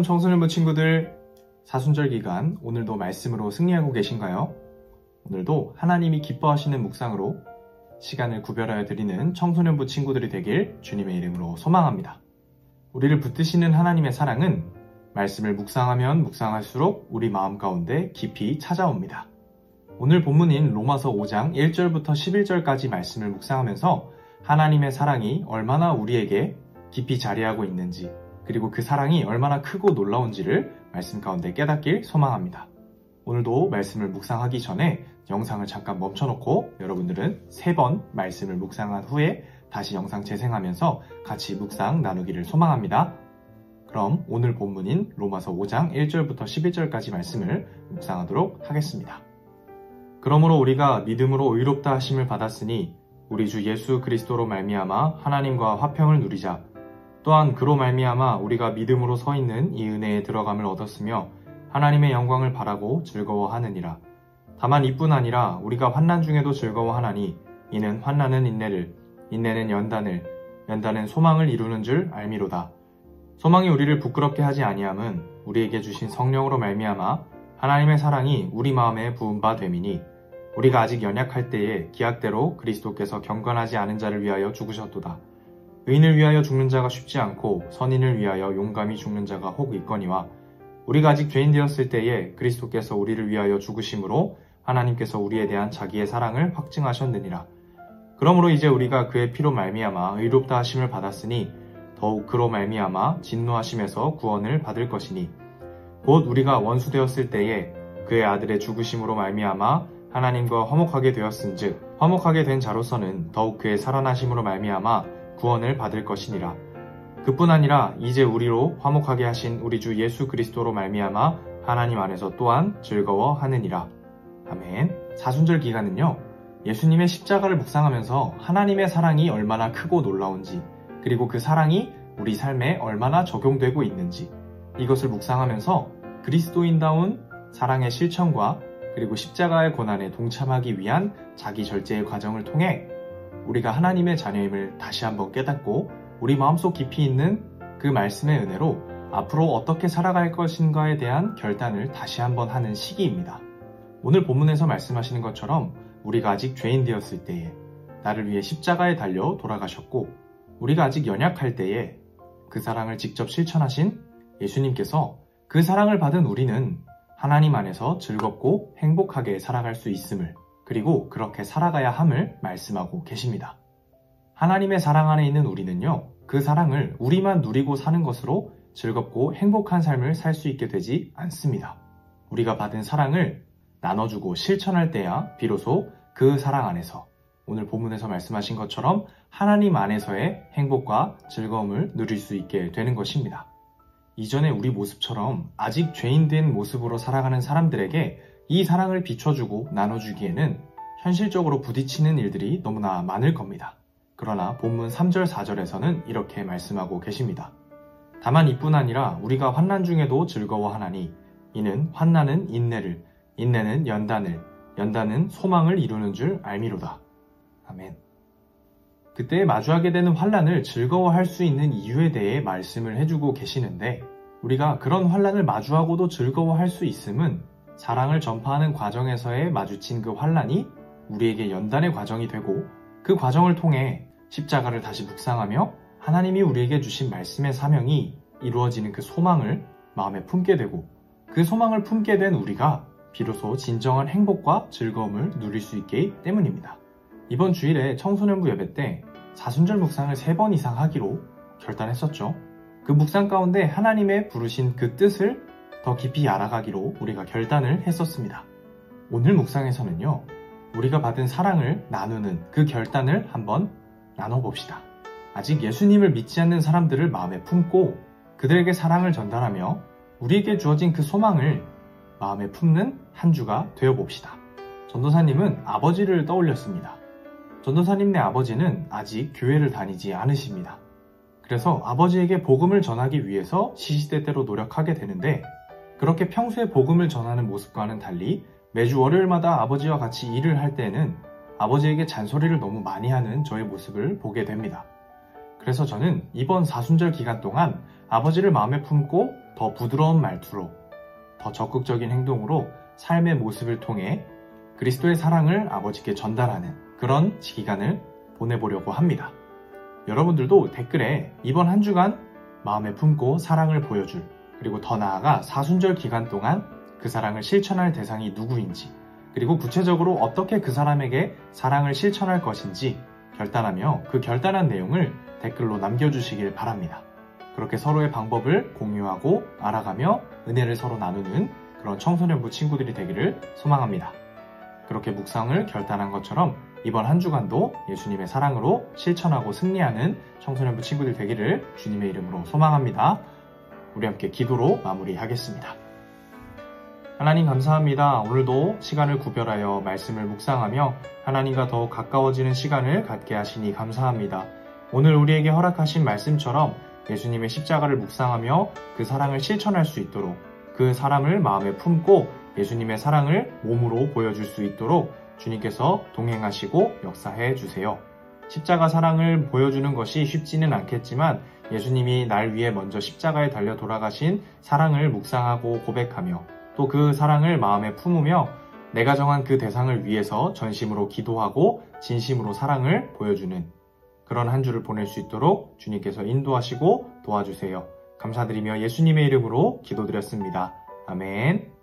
청소년부 친구들, 사순절 기간 오늘도 말씀으로 승리하고 계신가요? 오늘도 하나님이 기뻐하시는 묵상으로 시간을 구별하여 드리는 청소년부 친구들이 되길 주님의 이름으로 소망합니다. 우리를 붙드시는 하나님의 사랑은 말씀을 묵상하면 묵상할수록 우리 마음 가운데 깊이 찾아옵니다. 오늘 본문인 로마서 5장 1절부터 11절까지 말씀을 묵상하면서 하나님의 사랑이 얼마나 우리에게 깊이 자리하고 있는지, 그리고 그 사랑이 얼마나 크고 놀라운지를 말씀 가운데 깨닫길 소망합니다. 오늘도 말씀을 묵상하기 전에 영상을 잠깐 멈춰놓고 여러분들은 3번 말씀을 묵상한 후에 다시 영상 재생하면서 같이 묵상 나누기를 소망합니다. 그럼 오늘 본문인 로마서 5장 1절부터 11절까지 말씀을 묵상하도록 하겠습니다. 그러므로 우리가 믿음으로 의롭다 하심을 받았으니 우리 주 예수 그리스도로 말미암아 하나님과 화평을 누리자. 또한 그로 말미암아 우리가 믿음으로 서 있는 이 은혜에 들어감을 얻었으며 하나님의 영광을 바라고 즐거워하느니라. 다만 이뿐 아니라 우리가 환난 중에도 즐거워하나니 이는 환난은 인내를, 인내는 연단을, 연단은 소망을 이루는 줄 알미로다. 소망이 우리를 부끄럽게 하지 아니함은 우리에게 주신 성령으로 말미암아 하나님의 사랑이 우리 마음에 부은 바 됨이니 우리가 아직 연약할 때에 기약대로 그리스도께서 경건하지 않은 자를 위하여 죽으셨도다. 의인을 위하여 죽는 자가 쉽지 않고 선인을 위하여 용감히 죽는 자가 혹 있거니와 우리가 아직 죄인 되었을 때에 그리스도께서 우리를 위하여 죽으심으로 하나님께서 우리에 대한 자기의 사랑을 확증하셨느니라. 그러므로 이제 우리가 그의 피로 말미암아 의롭다 하심을 받았으니 더욱 그로 말미암아 진노하심에서 구원을 받을 것이니 곧 우리가 원수 되었을 때에 그의 아들의 죽으심으로 말미암아 하나님과 화목하게 되었은즉 화목하게 된 자로서는 더욱 그의 살아나심으로 말미암아 구원을 받을 것이니라. 그뿐 아니라 이제 우리로 화목하게 하신 우리 주 예수 그리스도로 말미암아 하나님 안에서 또한 즐거워하느니라. 아멘. 사순절 기간은요, 예수님의 십자가를 묵상하면서 하나님의 사랑이 얼마나 크고 놀라운지, 그리고 그 사랑이 우리 삶에 얼마나 적용되고 있는지, 이것을 묵상하면서 그리스도인다운 사랑의 실천과 그리고 십자가의 고난에 동참하기 위한 자기 절제의 과정을 통해 우리가 하나님의 자녀임을 다시 한번 깨닫고 우리 마음속 깊이 있는 그 말씀의 은혜로 앞으로 어떻게 살아갈 것인가에 대한 결단을 다시 한번 하는 시기입니다. 오늘 본문에서 말씀하시는 것처럼 우리가 아직 죄인 되었을 때에 나를 위해 십자가에 달려 돌아가셨고 우리가 아직 연약할 때에 그 사랑을 직접 실천하신 예수님께서 그 사랑을 받은 우리는 하나님 안에서 즐겁고 행복하게 살아갈 수 있음을, 그리고 그렇게 살아가야 함을 말씀하고 계십니다. 하나님의 사랑 안에 있는 우리는요, 그 사랑을 우리만 누리고 사는 것으로 즐겁고 행복한 삶을 살 수 있게 되지 않습니다. 우리가 받은 사랑을 나눠주고 실천할 때야 비로소 그 사랑 안에서 오늘 본문에서 말씀하신 것처럼 하나님 안에서의 행복과 즐거움을 누릴 수 있게 되는 것입니다. 이전에 우리 모습처럼 아직 죄인된 모습으로 살아가는 사람들에게 이 사랑을 비춰주고 나눠주기에는 현실적으로 부딪히는 일들이 너무나 많을 겁니다. 그러나 본문 3절 4절에서는 이렇게 말씀하고 계십니다. 다만 이뿐 아니라 우리가 환난 중에도 즐거워하나니 이는 환난은 인내를, 인내는 연단을, 연단은 소망을 이루는 줄 알미로다. 아멘. 그때 마주하게 되는 환난을 즐거워할 수 있는 이유에 대해 말씀을 해주고 계시는데, 우리가 그런 환난을 마주하고도 즐거워할 수 있음은 사랑을 전파하는 과정에서의 마주친 그 환난이 우리에게 연단의 과정이 되고, 그 과정을 통해 십자가를 다시 묵상하며 하나님이 우리에게 주신 말씀의 사명이 이루어지는 그 소망을 마음에 품게 되고, 그 소망을 품게 된 우리가 비로소 진정한 행복과 즐거움을 누릴 수 있기 때문입니다. 이번 주일에 청소년부 예배 때 사순절 묵상을 3번 이상 하기로 결단했었죠. 그 묵상 가운데 하나님의 부르신 그 뜻을 더 깊이 알아가기로 우리가 결단을 했었습니다. 오늘 묵상에서는요, 우리가 받은 사랑을 나누는 그 결단을 한번 나눠봅시다. 아직 예수님을 믿지 않는 사람들을 마음에 품고 그들에게 사랑을 전달하며 우리에게 주어진 그 소망을 마음에 품는 한 주가 되어봅시다. 전도사님은 아버지를 떠올렸습니다. 전도사님네 아버지는 아직 교회를 다니지 않으십니다. 그래서 아버지에게 복음을 전하기 위해서 시시때때로 노력하게 되는데, 그렇게 평소에 복음을 전하는 모습과는 달리 매주 월요일마다 아버지와 같이 일을 할 때에는 아버지에게 잔소리를 너무 많이 하는 저의 모습을 보게 됩니다. 그래서 저는 이번 사순절 기간 동안 아버지를 마음에 품고 더 부드러운 말투로, 더 적극적인 행동으로 삶의 모습을 통해 그리스도의 사랑을 아버지께 전달하는 그런 기간을 보내보려고 합니다. 여러분들도 댓글에 이번 한 주간 마음에 품고 사랑을 보여줄, 그리고 더 나아가 사순절 기간 동안 그 사랑을 실천할 대상이 누구인지, 그리고 구체적으로 어떻게 그 사람에게 사랑을 실천할 것인지 결단하며 그 결단한 내용을 댓글로 남겨주시길 바랍니다. 그렇게 서로의 방법을 공유하고 알아가며 은혜를 서로 나누는 그런 청소년부 친구들이 되기를 소망합니다. 그렇게 묵상을 결단한 것처럼 이번 한 주간도 예수님의 사랑으로 실천하고 승리하는 청소년부 친구들 되기를 주님의 이름으로 소망합니다. 우리 함께 기도로 마무리하겠습니다. 하나님 감사합니다. 오늘도 시간을 구별하여 말씀을 묵상하며 하나님과 더욱 가까워지는 시간을 갖게 하시니 감사합니다. 오늘 우리에게 허락하신 말씀처럼 예수님의 십자가를 묵상하며 그 사랑을 실천할 수 있도록, 그 사람을 마음에 품고 예수님의 사랑을 몸으로 보여줄 수 있도록 주님께서 동행하시고 역사해 주세요. 십자가 사랑을 보여주는 것이 쉽지는 않겠지만 예수님이 날 위해 먼저 십자가에 달려 돌아가신 사랑을 묵상하고 고백하며 또 그 사랑을 마음에 품으며 내가 정한 그 대상을 위해서 전심으로 기도하고 진심으로 사랑을 보여주는 그런 한 주를 보낼 수 있도록 주님께서 인도하시고 도와주세요. 감사드리며 예수님의 이름으로 기도드렸습니다. 아멘.